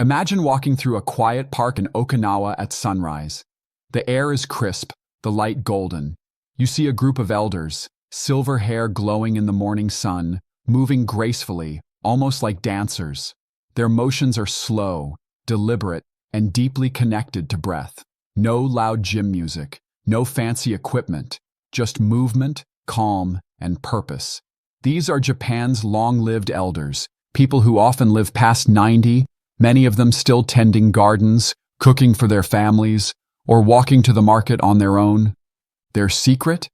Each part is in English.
Imagine walking through a quiet park in Okinawa at sunrise. The air is crisp, the light golden. You see a group of elders, silver hair glowing in the morning sun, moving gracefully, almost like dancers. Their motions are slow, deliberate, and deeply connected to breath. No loud gym music, no fancy equipment, just movement, calm, and purpose. These are Japan's long-lived elders, people who often live past 90, many of them still tending gardens, cooking for their families, or walking to the market on their own. Their secret?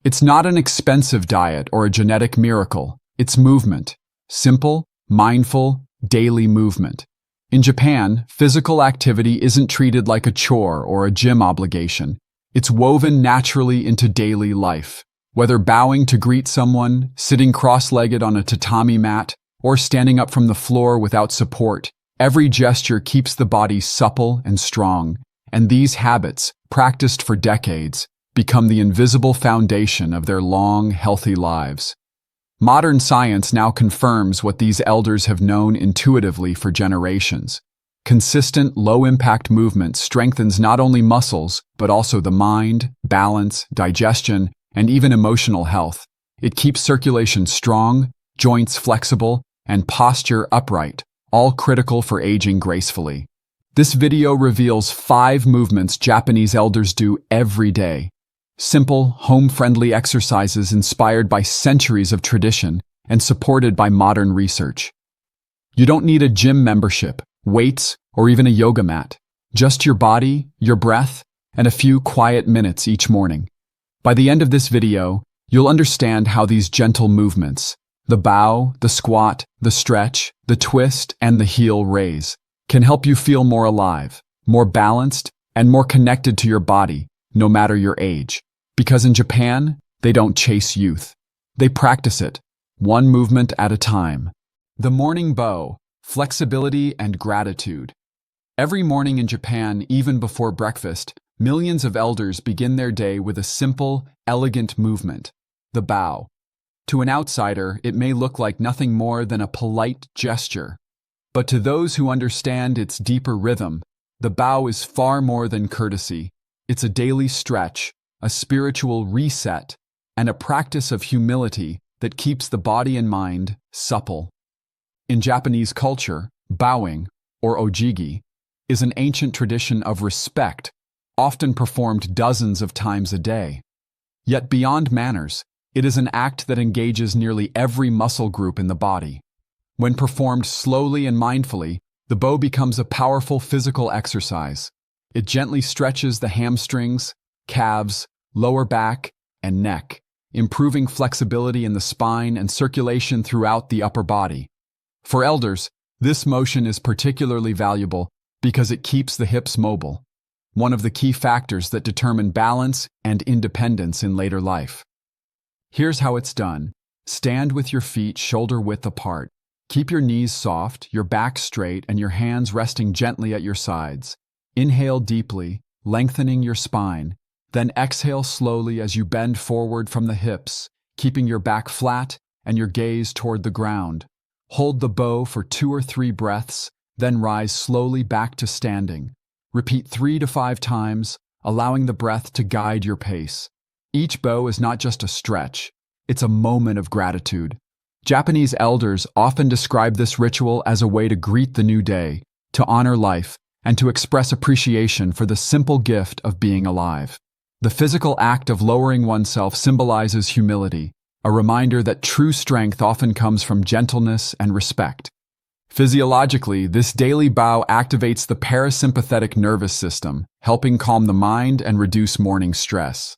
It's not an expensive diet or a genetic miracle. It's movement. Simple, mindful, daily movement. In Japan, physical activity isn't treated like a chore or a gym obligation. It's woven naturally into daily life. Whether bowing to greet someone, sitting cross-legged on a tatami mat, or standing up from the floor without support, every gesture keeps the body supple and strong, and these habits, practiced for decades, become the invisible foundation of their long, healthy lives. Modern science now confirms what these elders have known intuitively for generations. Consistent, low-impact movement strengthens not only muscles, but also the mind, balance, digestion, and even emotional health. It keeps circulation strong, joints flexible, and posture upright, all critical for aging gracefully. This video reveals 5 movements Japanese elders do every day. Simple, home-friendly exercises inspired by centuries of tradition and supported by modern research. You don't need a gym membership, weights, or even a yoga mat. Just your body, your breath, and a few quiet minutes each morning. By the end of this video, you'll understand how these gentle movements, the bow, the squat, the stretch, the twist, and the heel raise, can help you feel more alive, more balanced, and more connected to your body, no matter your age. Because in Japan, they don't chase youth. They practice it, one movement at a time. The morning bow, flexibility and gratitude. Every morning in Japan, even before breakfast, millions of elders begin their day with a simple, elegant movement, the bow. To an outsider, it may look like nothing more than a polite gesture. But to those who understand its deeper rhythm, the bow is far more than courtesy. It's a daily stretch, a spiritual reset, and a practice of humility that keeps the body and mind supple. In Japanese culture, bowing, or ojigi, is an ancient tradition of respect, often performed dozens of times a day. Yet beyond manners, it is an act that engages nearly every muscle group in the body. When performed slowly and mindfully, the bow becomes a powerful physical exercise. It gently stretches the hamstrings, calves, lower back, and neck, improving flexibility in the spine and circulation throughout the upper body. For elders, this motion is particularly valuable because it keeps the hips mobile, one of the key factors that determine balance and independence in later life. Here's how it's done. Stand with your feet shoulder-width apart. Keep your knees soft, your back straight, and your hands resting gently at your sides. Inhale deeply, lengthening your spine. Then exhale slowly as you bend forward from the hips, keeping your back flat and your gaze toward the ground. Hold the bow for 2 or 3 breaths, then rise slowly back to standing. Repeat 3 to 5 times, allowing the breath to guide your pace. Each bow is not just a stretch, it's a moment of gratitude. Japanese elders often describe this ritual as a way to greet the new day, to honor life, and to express appreciation for the simple gift of being alive. The physical act of lowering oneself symbolizes humility, a reminder that true strength often comes from gentleness and respect. Physiologically, this daily bow activates the parasympathetic nervous system, helping calm the mind and reduce morning stress.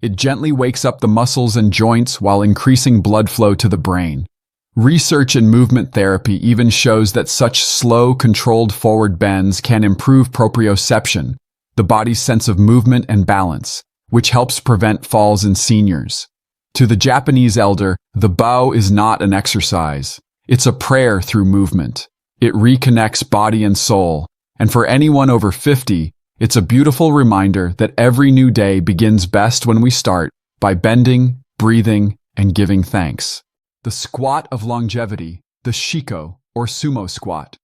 It gently wakes up the muscles and joints while increasing blood flow to the brain. Research in movement therapy even shows that such slow, controlled forward bends can improve proprioception, the body's sense of movement and balance, which helps prevent falls in seniors. To the Japanese elder, the bow is not an exercise. It's a prayer through movement. It reconnects body and soul, and for anyone over 50, it's a beautiful reminder that every new day begins best when we start by bending, breathing, and giving thanks. The squat of longevity, the Shiko or sumo squat.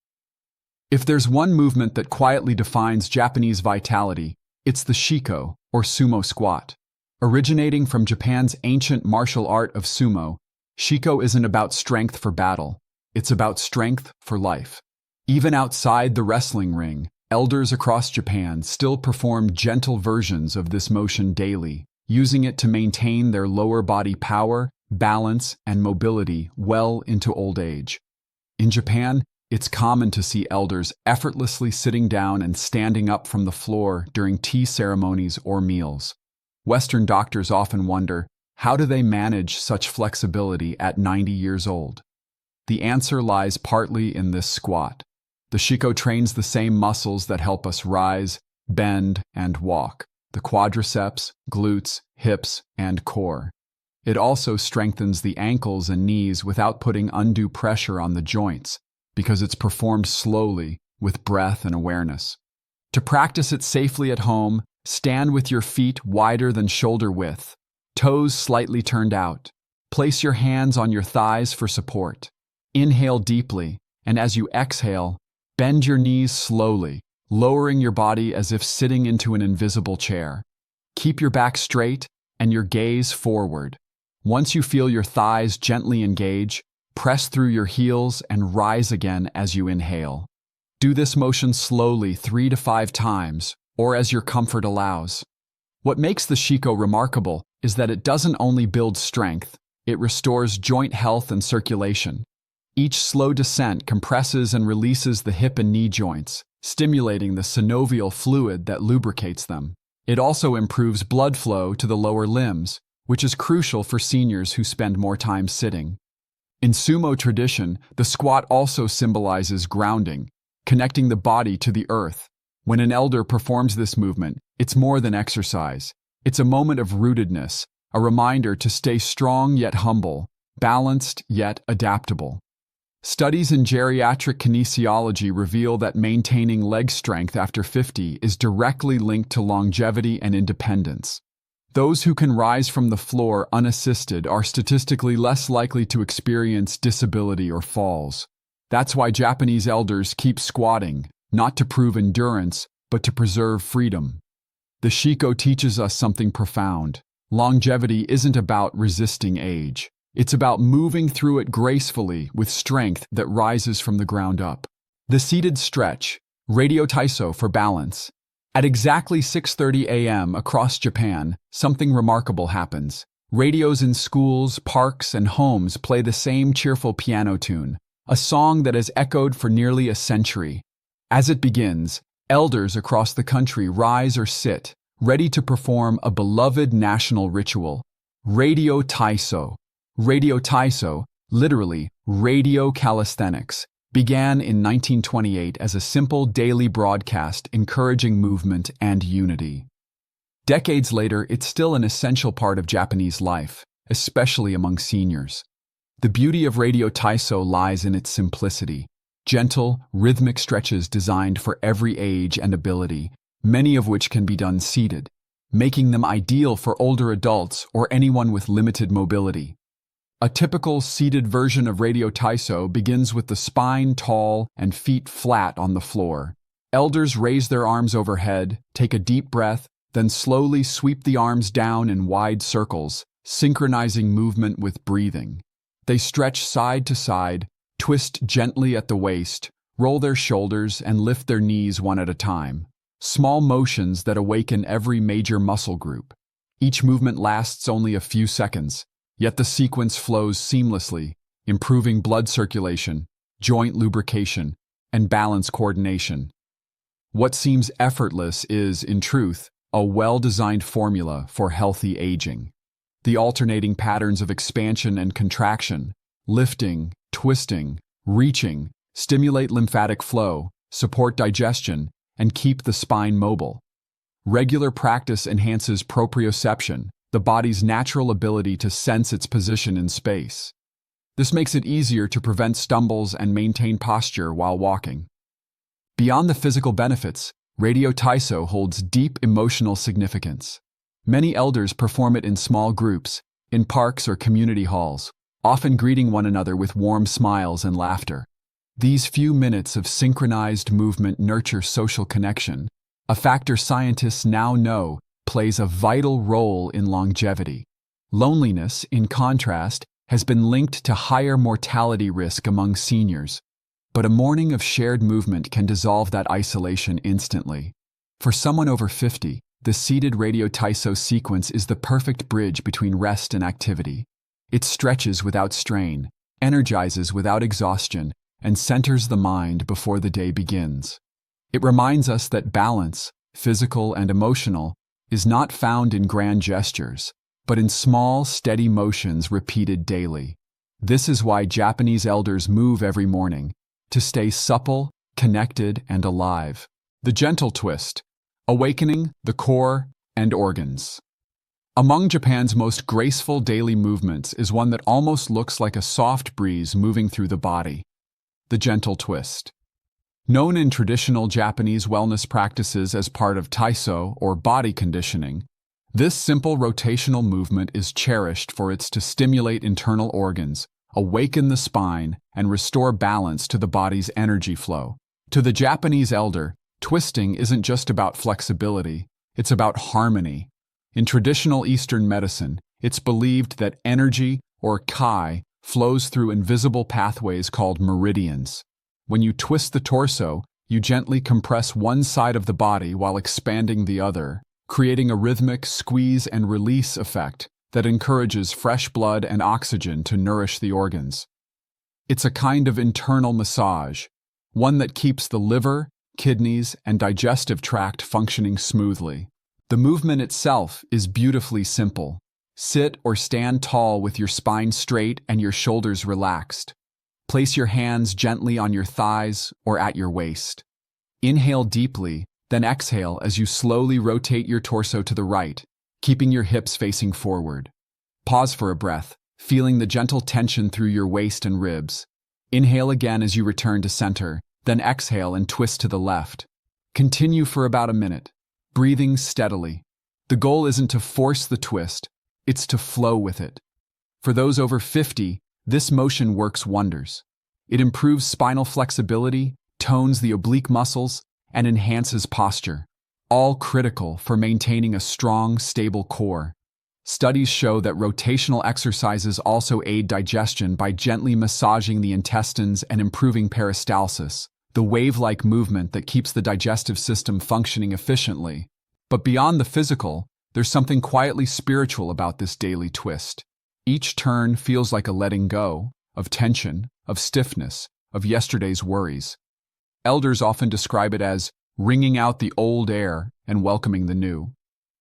If there's one movement that quietly defines Japanese vitality, it's the Shiko, or sumo squat. Originating from Japan's ancient martial art of sumo, Shiko isn't about strength for battle, it's about strength for life. Even outside the wrestling ring, elders across Japan still perform gentle versions of this motion daily, using it to maintain their lower body power, balance, and mobility well into old age. In Japan, it's common to see elders effortlessly sitting down and standing up from the floor during tea ceremonies or meals. Western doctors often wonder, how do they manage such flexibility at 90 years old? The answer lies partly in this squat. The Shiko trains the same muscles that help us rise, bend, and walk: the quadriceps, glutes, hips, and core. It also strengthens the ankles and knees without putting undue pressure on the joints, because it's performed slowly, with breath and awareness. To practice it safely at home, stand with your feet wider than shoulder width, toes slightly turned out. Place your hands on your thighs for support. Inhale deeply, and as you exhale, bend your knees slowly, lowering your body as if sitting into an invisible chair. Keep your back straight and your gaze forward. Once you feel your thighs gently engage, press through your heels and rise again as you inhale. Do this motion slowly 3 to 5 times, or as your comfort allows. What makes the Shiko remarkable is that it doesn't only build strength, it restores joint health and circulation. Each slow descent compresses and releases the hip and knee joints, stimulating the synovial fluid that lubricates them. It also improves blood flow to the lower limbs, which is crucial for seniors who spend more time sitting. In sumo tradition, the squat also symbolizes grounding, connecting the body to the earth. When an elder performs this movement, it's more than exercise. It's a moment of rootedness, a reminder to stay strong yet humble, balanced yet adaptable. Studies in geriatric kinesiology reveal that maintaining leg strength after 50 is directly linked to longevity and independence. Those who can rise from the floor unassisted are statistically less likely to experience disability or falls. That's why Japanese elders keep squatting, not to prove endurance, but to preserve freedom. The Shiko teaches us something profound. Longevity isn't about resisting age. It's about moving through it gracefully with strength that rises from the ground up. The seated stretch, Radio Taiso for balance. At exactly 6:30 a.m. across Japan, something remarkable happens. Radios in schools, parks, and homes play the same cheerful piano tune, a song that has echoed for nearly a century. As it begins, elders across the country rise or sit, ready to perform a beloved national ritual. Radio Taiso. Radio Taiso, literally radio calisthenics, began in 1928 as a simple daily broadcast encouraging movement and unity. Decades later, it's still an essential part of Japanese life, especially among seniors. The beauty of Radio Taiso lies in its simplicity. Gentle, rhythmic stretches designed for every age and ability, many of which can be done seated, making them ideal for older adults or anyone with limited mobility. A typical seated version of Radio Taiso begins with the spine tall and feet flat on the floor. Elders raise their arms overhead, take a deep breath, then slowly sweep the arms down in wide circles, synchronizing movement with breathing. They stretch side to side, twist gently at the waist, roll their shoulders, and lift their knees one at a time. Small motions that awaken every major muscle group. Each movement lasts only a few seconds, yet the sequence flows seamlessly, improving blood circulation, joint lubrication, and balance coordination. What seems effortless is, in truth, a well-designed formula for healthy aging. The alternating patterns of expansion and contraction, lifting, twisting, reaching, stimulate lymphatic flow, support digestion, and keep the spine mobile. Regular practice enhances proprioception, the body's natural ability to sense its position in space. This makes it easier to prevent stumbles and maintain posture while walking. Beyond the physical benefits, Radio Taiso holds deep emotional significance. Many elders perform it in small groups, in parks or community halls, often greeting one another with warm smiles and laughter. These few minutes of synchronized movement nurture social connection, a factor scientists now know plays a vital role in longevity. Loneliness, in contrast, has been linked to higher mortality risk among seniors. But a morning of shared movement can dissolve that isolation instantly. For someone over 50, the seated Radio Taiso sequence is the perfect bridge between rest and activity. It stretches without strain, energizes without exhaustion, and centers the mind before the day begins. It reminds us that balance, physical and emotional, is not found in grand gestures, but in small, steady motions repeated daily. This is why Japanese elders move every morning, to stay supple, connected, and alive. The gentle twist, awakening the core and organs. Among Japan's most graceful daily movements is one that almost looks like a soft breeze moving through the body. The gentle twist. Known in traditional Japanese wellness practices as part of Taiso or body conditioning, this simple rotational movement is cherished for its to stimulate internal organs, awaken the spine, and restore balance to the body's energy flow. To the Japanese elder, twisting isn't just about flexibility, it's about harmony. In traditional Eastern medicine, it's believed that energy, or kai, flows through invisible pathways called meridians. When you twist the torso, you gently compress one side of the body while expanding the other, creating a rhythmic squeeze and release effect that encourages fresh blood and oxygen to nourish the organs. It's a kind of internal massage, one that keeps the liver, kidneys, and digestive tract functioning smoothly. The movement itself is beautifully simple. Sit or stand tall with your spine straight and your shoulders relaxed. Place your hands gently on your thighs or at your waist. Inhale deeply, then exhale as you slowly rotate your torso to the right, keeping your hips facing forward. Pause for a breath, feeling the gentle tension through your waist and ribs. Inhale again as you return to center, then exhale and twist to the left. Continue for about a minute, breathing steadily. The goal isn't to force the twist, it's to flow with it. For those over 50, this motion works wonders. It improves spinal flexibility, tones the oblique muscles, and enhances posture, all critical for maintaining a strong, stable core. Studies show that rotational exercises also aid digestion by gently massaging the intestines and improving peristalsis, the wave-like movement that keeps the digestive system functioning efficiently. But beyond the physical, there's something quietly spiritual about this daily twist. Each turn feels like a letting go of tension, of stiffness, of yesterday's worries. Elders often describe it as wringing out the old air and welcoming the new.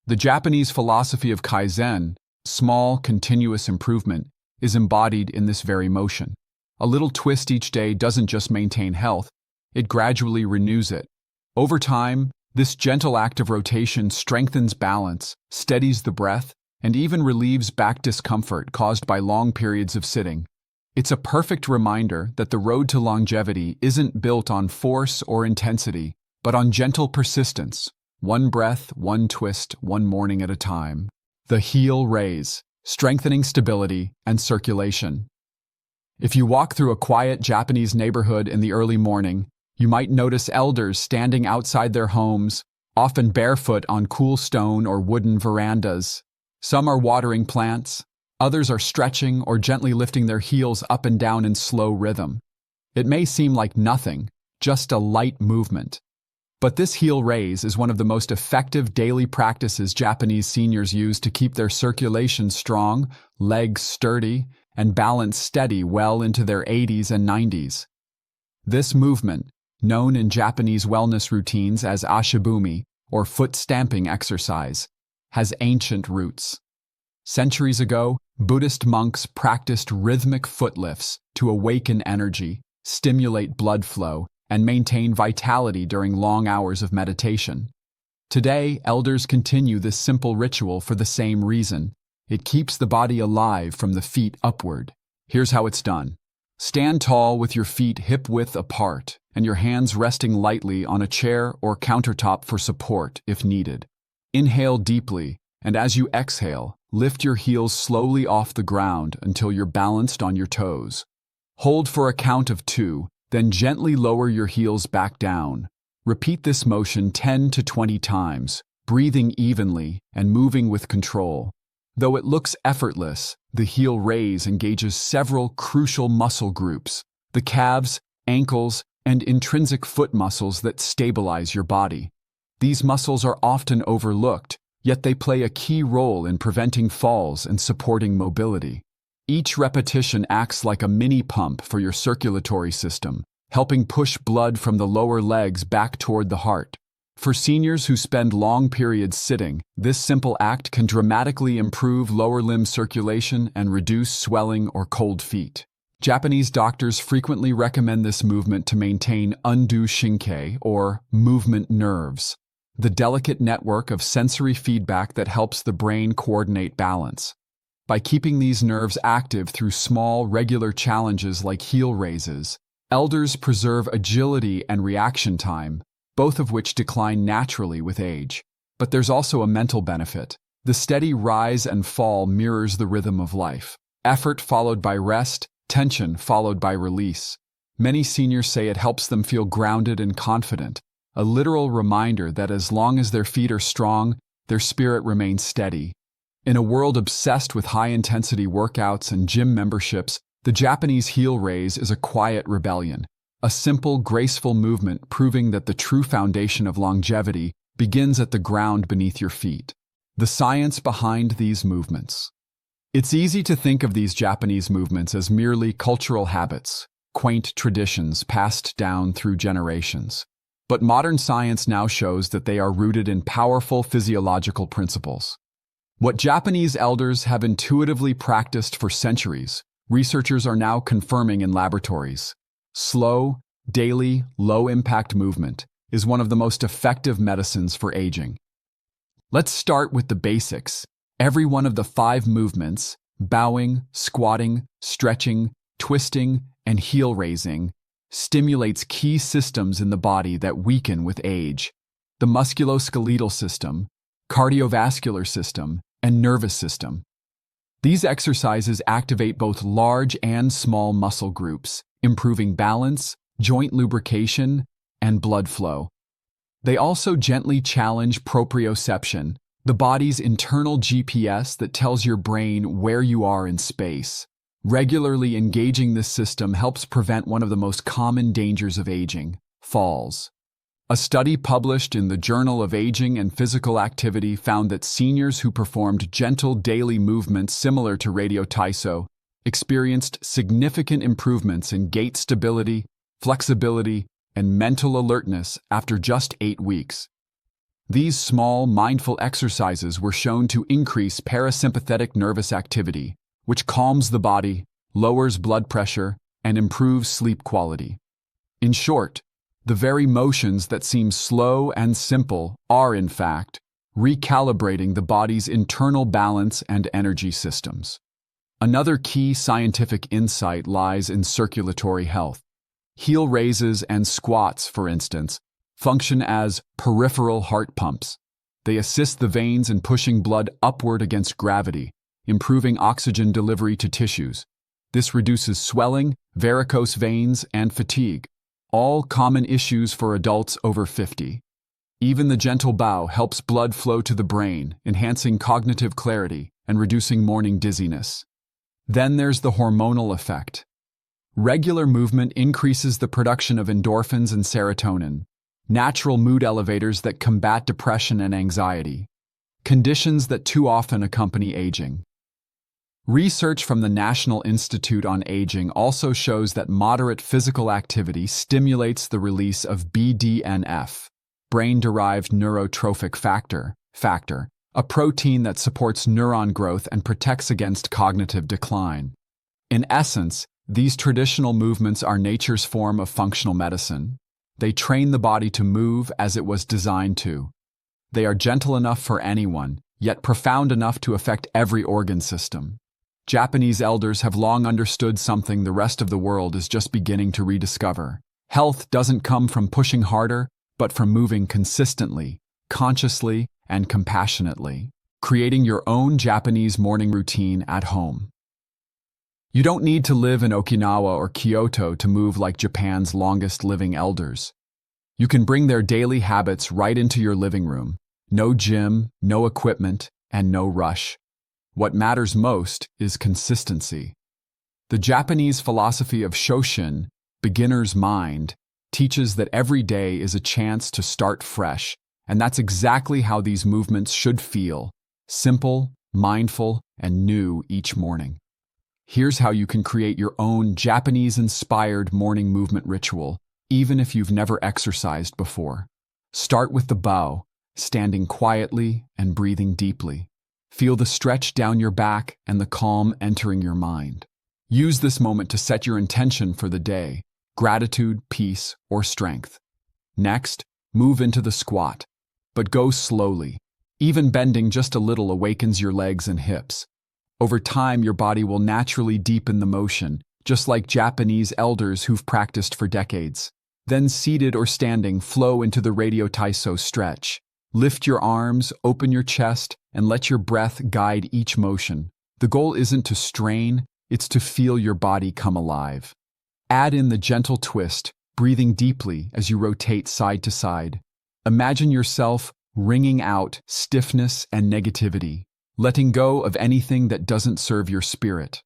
The Japanese philosophy of kaizen, small, continuous improvement, is embodied in this very motion. A little twist each day doesn't just maintain health, it gradually renews it. Over time, this gentle act of rotation strengthens balance, steadies the breath, and even relieves back discomfort caused by long periods of sitting. It's a perfect reminder that the road to longevity isn't built on force or intensity, but on gentle persistence, one breath, one twist, one morning at a time. The heel raise, strengthening stability and circulation. If you walk through a quiet Japanese neighborhood in the early morning, you might notice elders standing outside their homes, often barefoot on cool stone or wooden verandas. Some are watering plants, others are stretching or gently lifting their heels up and down in slow rhythm. It may seem like nothing, just a light movement. But this heel raise is one of the most effective daily practices Japanese seniors use to keep their circulation strong, legs sturdy, and balance steady well into their 80s and 90s. This movement, known in Japanese wellness routines as ashibumi, or foot stamping exercise, has ancient roots. Centuries ago, Buddhist monks practiced rhythmic foot lifts to awaken energy, stimulate blood flow, and maintain vitality during long hours of meditation. Today, elders continue this simple ritual for the same reason. It keeps the body alive from the feet upward. Here's how it's done. Stand tall with your feet hip-width apart and your hands resting lightly on a chair or countertop for support if needed. Inhale deeply, and as you exhale, lift your heels slowly off the ground until you're balanced on your toes. Hold for a count of 2, Then gently lower your heels back down. Repeat this motion 10 to 20 times, breathing evenly and moving with control. Though it looks effortless, the heel raise engages several crucial muscle groups: the calves, ankles, and intrinsic foot muscles that stabilize your body. These muscles are often overlooked, yet they play a key role in preventing falls and supporting mobility. Each repetition acts like a mini pump for your circulatory system, helping push blood from the lower legs back toward the heart. For seniors who spend long periods sitting, this simple act can dramatically improve lower limb circulation and reduce swelling or cold feet. Japanese doctors frequently recommend this movement to maintain undue shinkai, or movement nerves, the delicate network of sensory feedback that helps the brain coordinate balance. By keeping these nerves active through small, regular challenges like heel raises, elders preserve agility and reaction time, both of which decline naturally with age. But there's also a mental benefit. The steady rise and fall mirrors the rhythm of life. Effort followed by rest, tension followed by release. Many seniors say it helps them feel grounded and confident, a literal reminder that as long as their feet are strong, their spirit remains steady. In a world obsessed with high-intensity workouts and gym memberships, the Japanese heel raise is a quiet rebellion, a simple, graceful movement proving that the true foundation of longevity begins at the ground beneath your feet. The science behind these movements. It's easy to think of these Japanese movements as merely cultural habits, quaint traditions passed down through generations. But modern science now shows that they are rooted in powerful physiological principles. What Japanese elders have intuitively practiced for centuries, researchers are now confirming in laboratories. Slow, daily, low-impact movement is one of the most effective medicines for aging. Let's start with the basics. Every one of the 5 movements, bowing, squatting, stretching, twisting, and heel raising, stimulates key systems in the body that weaken with age: the musculoskeletal system, cardiovascular system, and nervous system. These exercises activate both large and small muscle groups, improving balance, joint lubrication, and blood flow. They also gently challenge proprioception, the body's internal GPS that tells your brain where you are in space. Regularly engaging this system helps prevent one of the most common dangers of aging: falls. A study published in the Journal of Aging and Physical Activity found that seniors who performed gentle daily movements similar to Radio Taiso experienced significant improvements in gait stability, flexibility, and mental alertness after just 8 weeks. These small, mindful exercises were shown to increase parasympathetic nervous activity, which calms the body, lowers blood pressure, and improves sleep quality. In short, the very motions that seem slow and simple are, in fact, recalibrating the body's internal balance and energy systems. Another key scientific insight lies in circulatory health. Heel raises and squats, for instance, function as peripheral heart pumps. They assist the veins in pushing blood upward against gravity, improving oxygen delivery to tissues. This reduces swelling, varicose veins, and fatigue, all common issues for adults over 50. Even the gentle bow helps blood flow to the brain, enhancing cognitive clarity and reducing morning dizziness. Then there's the hormonal effect. Regular movement increases the production of endorphins and serotonin, natural mood elevators that combat depression and anxiety, conditions that too often accompany aging. Research from the National Institute on Aging also shows that moderate physical activity stimulates the release of BDNF, brain-derived neurotrophic factor, a protein that supports neuron growth and protects against cognitive decline. In essence, these traditional movements are nature's form of functional medicine. They train the body to move as it was designed to. They are gentle enough for anyone, yet profound enough to affect every organ system. Japanese elders have long understood something the rest of the world is just beginning to rediscover. Health doesn't come from pushing harder, but from moving consistently, consciously, and compassionately, creating your own Japanese morning routine at home. You don't need to live in Okinawa or Kyoto to move like Japan's longest living elders. You can bring their daily habits right into your living room. No gym, no equipment, and no rush. What matters most is consistency. The Japanese philosophy of Shoshin, beginner's mind, teaches that every day is a chance to start fresh, and that's exactly how these movements should feel: simple, mindful, and new each morning. Here's how you can create your own Japanese-inspired morning movement ritual, even if you've never exercised before. Start with the bow, standing quietly and breathing deeply. Feel the stretch down your back and the calm entering your mind. Use this moment to set your intention for the day: gratitude, peace, or strength. Next, move into the squat, but go slowly. Even bending just a little awakens your legs and hips. Over time, your body will naturally deepen the motion, just like Japanese elders who've practiced for decades. Then, seated or standing, flow into the Radio Taiso Stretch. Lift your arms, open your chest, and let your breath guide each motion. The goal isn't to strain, it's to feel your body come alive. Add in the gentle twist, breathing deeply as you rotate side to side. Imagine yourself wringing out stiffness and negativity, letting go of anything that doesn't serve your spirit.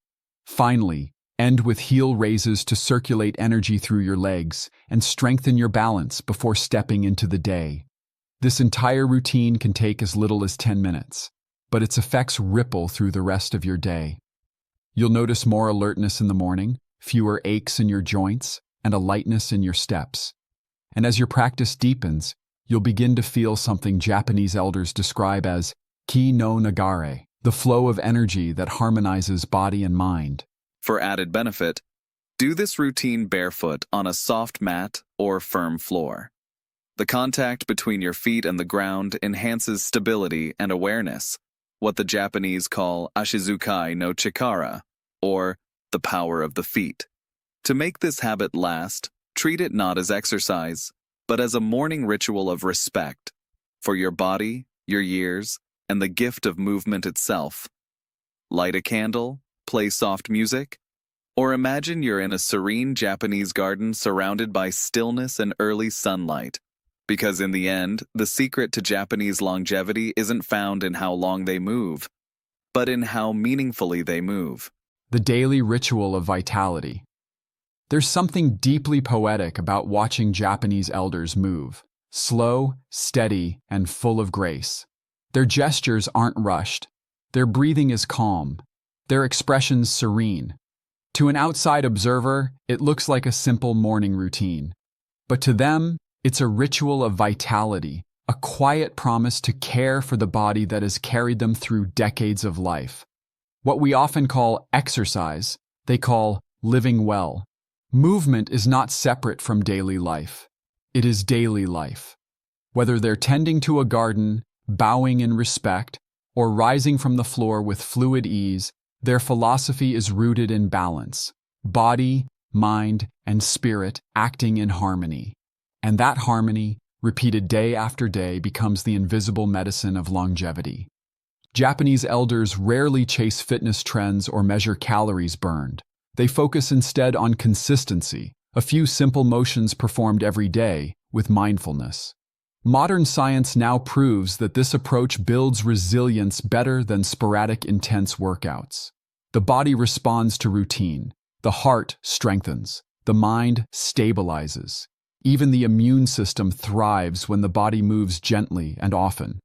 Finally, end with heel raises to circulate energy through your legs and strengthen your balance before stepping into the day. This entire routine can take as little as 10 minutes, but its effects ripple through the rest of your day. You'll notice more alertness in the morning, fewer aches in your joints, and a lightness in your steps. And as your practice deepens, you'll begin to feel something Japanese elders describe as ki no nagare, the flow of energy that harmonizes body and mind. For added benefit, do this routine barefoot on a soft mat or firm floor. The contact between your feet and the ground enhances stability and awareness, what the Japanese call ashizukai no chikara, or the power of the feet. To make this habit last, treat it not as exercise, but as a morning ritual of respect for your body, your years, and the gift of movement itself. Light a candle, play soft music, or imagine you're in a serene Japanese garden surrounded by stillness and early sunlight. Because in the end, the secret to Japanese longevity isn't found in how long they move, but in how meaningfully they move. The daily ritual of vitality. There's something deeply poetic about watching Japanese elders move, slow, steady, and full of grace. Their gestures aren't rushed. Their breathing is calm. Their expressions serene. To an outside observer, it looks like a simple morning routine. But to them, it's a ritual of vitality, a quiet promise to care for the body that has carried them through decades of life. What we often call exercise, they call living well. Movement is not separate from daily life. It is daily life. Whether they're tending to a garden, bowing in respect, or rising from the floor with fluid ease, their philosophy is rooted in balance, body, mind, and spirit acting in harmony. And that harmony, repeated day after day, becomes the invisible medicine of longevity. Japanese elders rarely chase fitness trends or measure calories burned. They focus instead on consistency, a few simple motions performed every day, with mindfulness. Modern science now proves that this approach builds resilience better than sporadic intense workouts. The body responds to routine. The heart strengthens. The mind stabilizes. Even the immune system thrives when the body moves gently and often.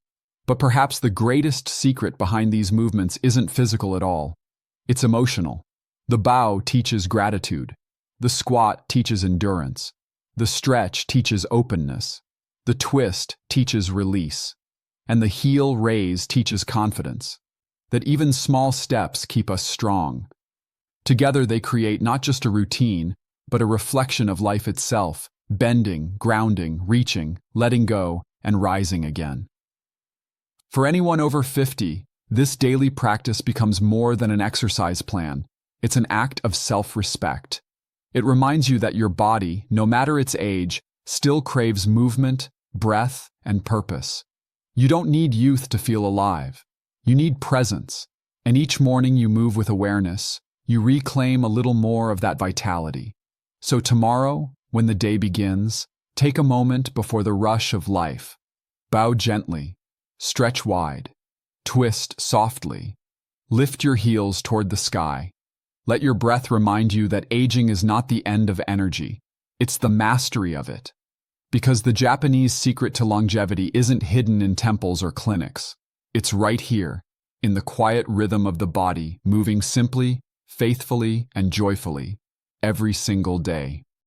But perhaps the greatest secret behind these movements isn't physical at all. It's emotional. The bow teaches gratitude. The squat teaches endurance. The stretch teaches openness. The twist teaches release. And the heel raise teaches confidence. That even small steps keep us strong. Together they create not just a routine, but a reflection of life itself, bending, grounding, reaching, letting go, and rising again. For anyone over 50, this daily practice becomes more than an exercise plan. It's an act of self-respect. It reminds you that your body, no matter its age, still craves movement, breath, and purpose. You don't need youth to feel alive. You need presence. And each morning you move with awareness, you reclaim a little more of that vitality. So tomorrow, when the day begins, take a moment before the rush of life. Bow gently, stretch wide, twist softly, lift your heels toward the sky. Let your breath remind you that aging is not the end of energy, it's the mastery of it. Because the Japanese secret to longevity isn't hidden in temples or clinics. It's right here, in the quiet rhythm of the body, moving simply, faithfully, and joyfully, every single day.